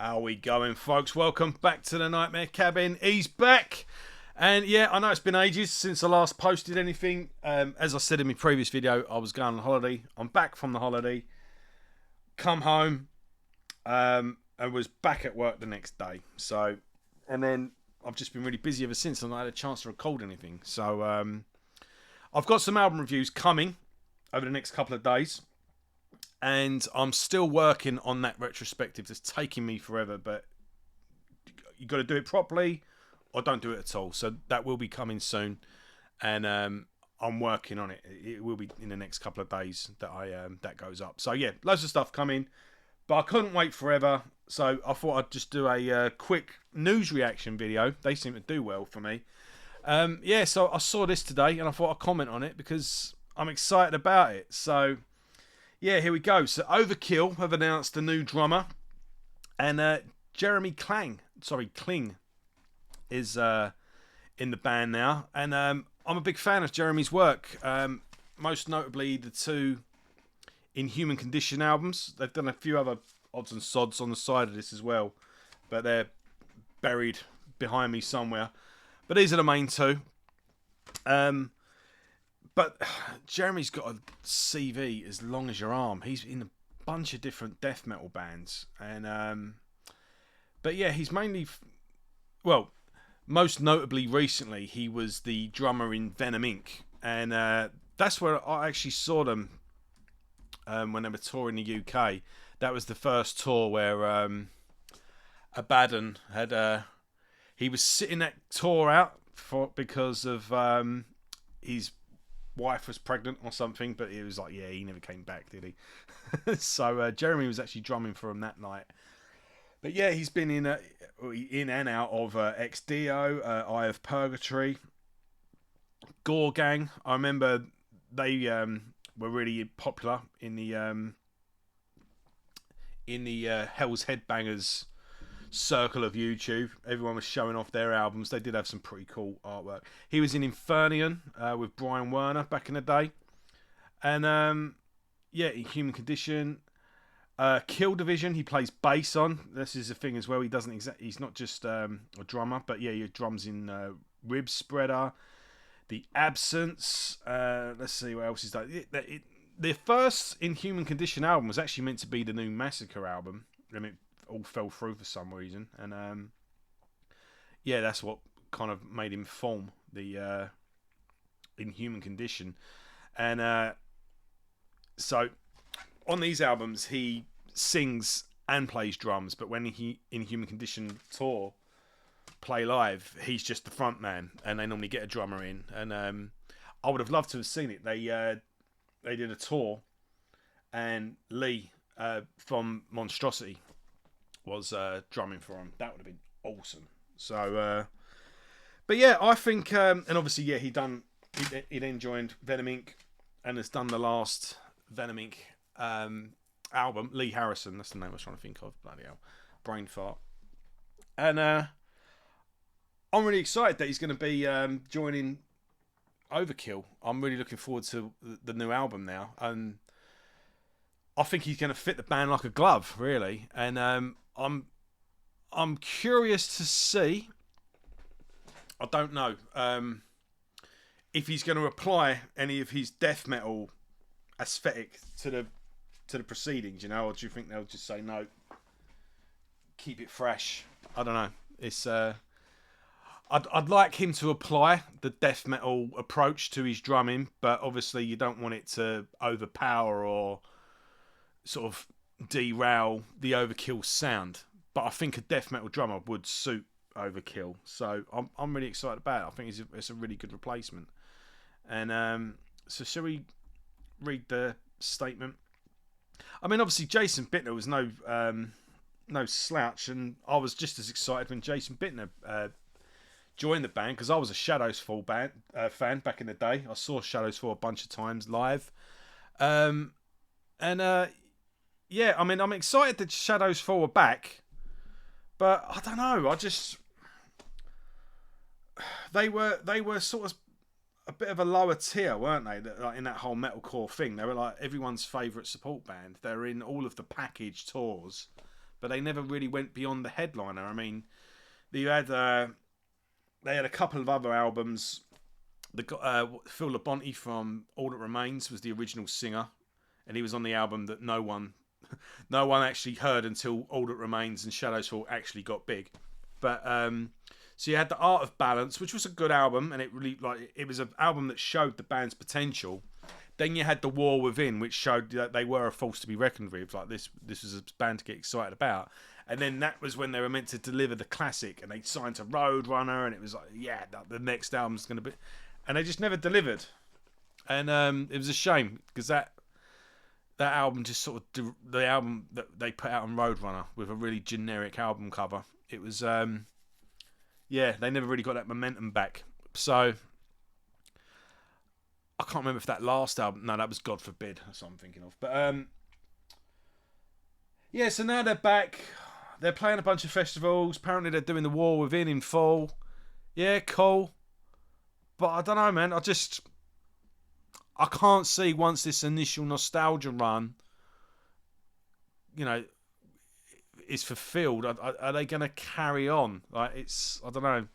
How we going, folks? Welcome back to the Nightmare Cabin. He's back. And yeah, I know it's been ages since I last posted anything. As I said in my previous video, I was going on holiday. I'm back from the holiday. Come home. And was back at work the next day. So, and then I've just been really busy ever since. And I had a chance to record anything. So, I've got some album reviews coming over the next couple of days. And I'm still working on that retrospective. It's taking me forever, but you got to do it properly or don't do it at all. So that will be coming soon, and I'm working on it. It will be in the next couple of days that that goes up. So yeah, loads of stuff coming, but I couldn't wait forever. So I thought I'd just do a quick news reaction video. They seem to do well for me. Yeah, so I saw this today, and I thought I'd comment on it because I'm excited about it. So. Yeah, here we go. So Overkill have announced a new drummer, and Jeremy Kling is in the band now, and I'm a big fan of Jeremy's work. Most notably, the two In Human Condition albums. They've done a few other odds and sods on the side of this as well, but they're buried behind me somewhere. But these are the main two. But Jeremy's got a CV as long as your arm. He's in a bunch of different death metal bands, and but yeah, he's mainly, well, most notably recently, he was the drummer in Venom Inc. And that's where I actually saw them when they were touring the UK. That was the first tour where Abaddon had he was sitting that tour out because of his wife was pregnant or something, but it was like, yeah, he never came back, did he? So Jeremy was actually drumming for him that night. But yeah, he's been in and out of XDO, Eye of Purgatory, Gore Gang. I remember they were really popular in the Hell's Headbangers circle of YouTube. Everyone was showing off their albums. They did have some pretty cool artwork. He was in Infernian with Brian Werner back in the day, and yeah, in Human Condition, Kill Division. He plays bass on. This is the thing as well. He doesn't he's not just a drummer, but yeah, he drums in Rib Spreader, The Absence. Let's see what else he's done. The first In Human Condition album was actually meant to be the new Massacre album, and it all fell through for some reason, and yeah, that's what kind of made him form the In Human Condition. And so on these albums he sings and plays drums, but when he In Human Condition tour play live, he's just the front man, and they normally get a drummer in. And I would have loved to have seen it. They did a tour, and Lee from Monstrosity was drumming for him. That would have been awesome. So but yeah, I think and obviously, yeah, he then joined Venom Inc. and has done the last Venom Inc. Album. Lee Harrison, that's the name I was trying to think of. Bloody hell, brain fart. And I'm really excited that he's going to be joining Overkill. I'm really looking forward to the new album now, and I think he's going to fit the band like a glove, really. And I'm curious to see. I don't know if he's going to apply any of his death metal aesthetic to the proceedings, you know, or do you think they'll just say no, keep it fresh? I don't know. It's I'd like him to apply the death metal approach to his drumming, but obviously you don't want it to overpower or sort of derail the Overkill sound. But I think a death metal drummer would suit Overkill, so I'm really excited about it. I think it's a really good replacement. And so shall we read the statement? I mean, obviously Jason Bittner was no slouch, and I was just as excited when Jason Bittner joined the band, because I was a Shadows Fall fan back in the day. I saw Shadows Fall a bunch of times live, and yeah, I mean, I'm excited that Shadows Fall are back, but I don't know. They were sort of a bit of a lower tier, weren't they? Like in that whole metalcore thing, they were like everyone's favourite support band. They're in all of the package tours, but they never really went beyond the headliner. I mean, they had a couple of other albums. Phil Labonte from All That Remains was the original singer, and he was on the album that no one actually heard until All That Remains and Shadows Fall actually got big. But so you had The Art of Balance, which was a good album, and it was an album that showed the band's potential. Then you had The War Within, which showed that they were a force to be reckoned with. Like this was a band to get excited about. And then that was when they were meant to deliver the classic, and they signed to Roadrunner, and it was like, yeah, the next album's going to be, and they just never delivered. And it was a shame because that album just sort of the album that they put out on Roadrunner with a really generic album cover. It was they never really got that momentum back. So I can't remember if that last album. No, that was God Forbid. That's what I'm thinking of. But so now they're back. They're playing a bunch of festivals. Apparently they're doing The War Within in fall. Yeah, cool. But I don't know, man. I can't see once this initial nostalgia run, is fulfilled. Are they going to carry on? Like I don't know.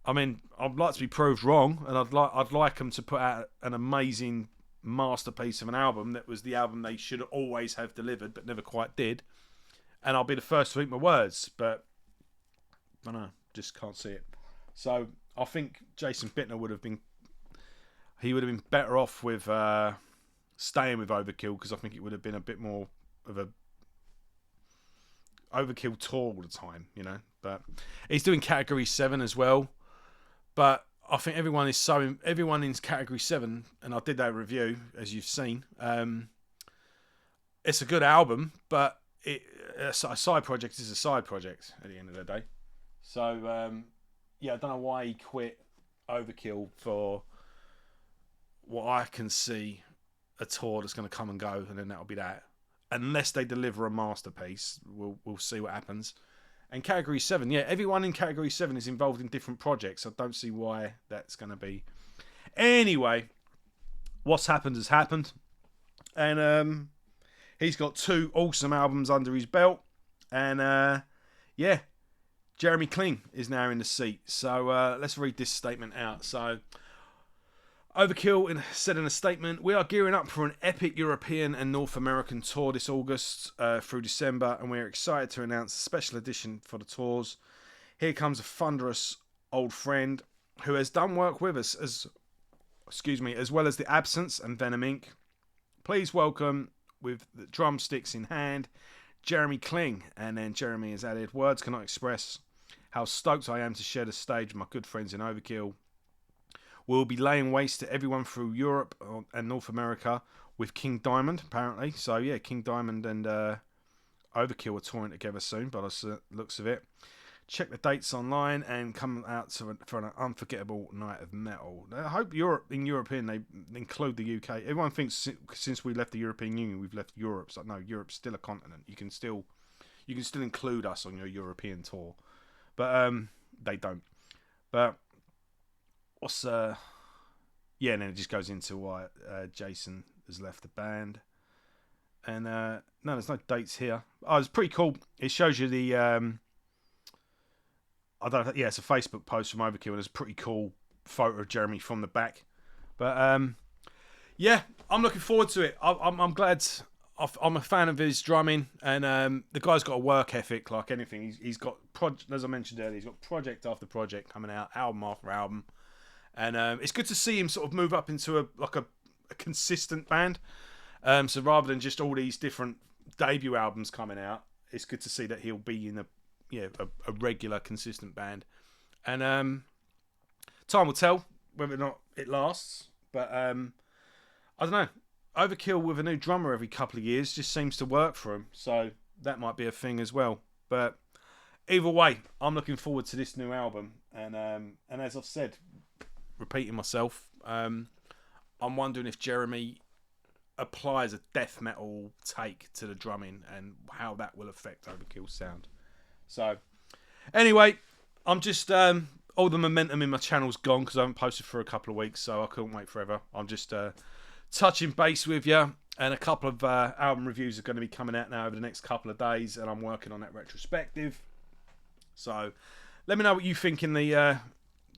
I mean, I'd like to be proved wrong, and I'd like them to put out an amazing masterpiece of an album that was the album they should always have delivered, but never quite did. And I'll be the first to eat my words, but I don't know, just can't see it. So I think Jason Bittner would have been better off with staying with Overkill, because I think it would have been a bit more of a Overkill tour all the time, But he's doing Category 7 as well. But I think everyone in Category 7, and I did that review, as you've seen. It's a good album, but a side project is a side project at the end of the day. So, I don't know why he quit Overkill for what I can see a tour that's going to come and go, and then that'll be that. Unless they deliver a masterpiece, we'll see what happens. And Category 7, everyone in Category 7 is involved in different projects. I don't see why that's going to be. Anyway, what's happened has happened. And he's got 2 awesome albums under his belt. And Jeremy Kling is now in the seat. So let's read this statement out. So Overkill said in a statement, "We are gearing up for an epic European and North American tour this August through December, and we're excited to announce a special edition for the tours. Here comes a thunderous old friend who has done work with us as well as The Absence and Venom Inc. Please welcome, with the drumsticks in hand, Jeremy Kling." And then Jeremy has added, "Words cannot express how stoked I am to share the stage with my good friends in Overkill. We'll be laying waste to everyone through Europe and North America with King Diamond, apparently." So, yeah, King Diamond and Overkill are touring together soon, by the looks of it. "Check the dates online and come out for an unforgettable night of metal." I hope European, they include the UK. Everyone thinks since we left the European Union, we've left Europe. It's like, no, Europe's still a continent. You can still include us on your European tour. But they don't. But and then it just goes into why Jason has left the band. And no, there's no dates here. Oh, it's pretty cool. It shows you the it's a Facebook post from Overkill, and there's a pretty cool photo of Jeremy from the back. But I'm looking forward to it. I'm glad. I'm a fan of his drumming, and the guy's got a work ethic like anything. He's got as I mentioned earlier, he's got project after project coming out, album after album. And it's good to see him sort of move up into a consistent band. So rather than just all these different debut albums coming out, it's good to see that he'll be in a regular, consistent band. And time will tell whether or not it lasts. But I don't know. Overkill with a new drummer every couple of years just seems to work for him. So that might be a thing as well. But either way, I'm looking forward to this new album. And as I've said, repeating myself, I'm wondering if Jeremy applies a death metal take to the drumming and how that will affect Overkill's sound. So anyway, I'm just all the momentum in my channel's gone because I haven't posted for a couple of weeks, so I couldn't wait forever. I'm just touching base with you, And a couple of album reviews are going to be coming out now over the next couple of days, and I'm working on that retrospective. So let me know what you think in the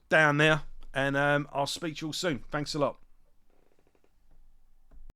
down there, and I'll speak to you all soon. Thanks a lot.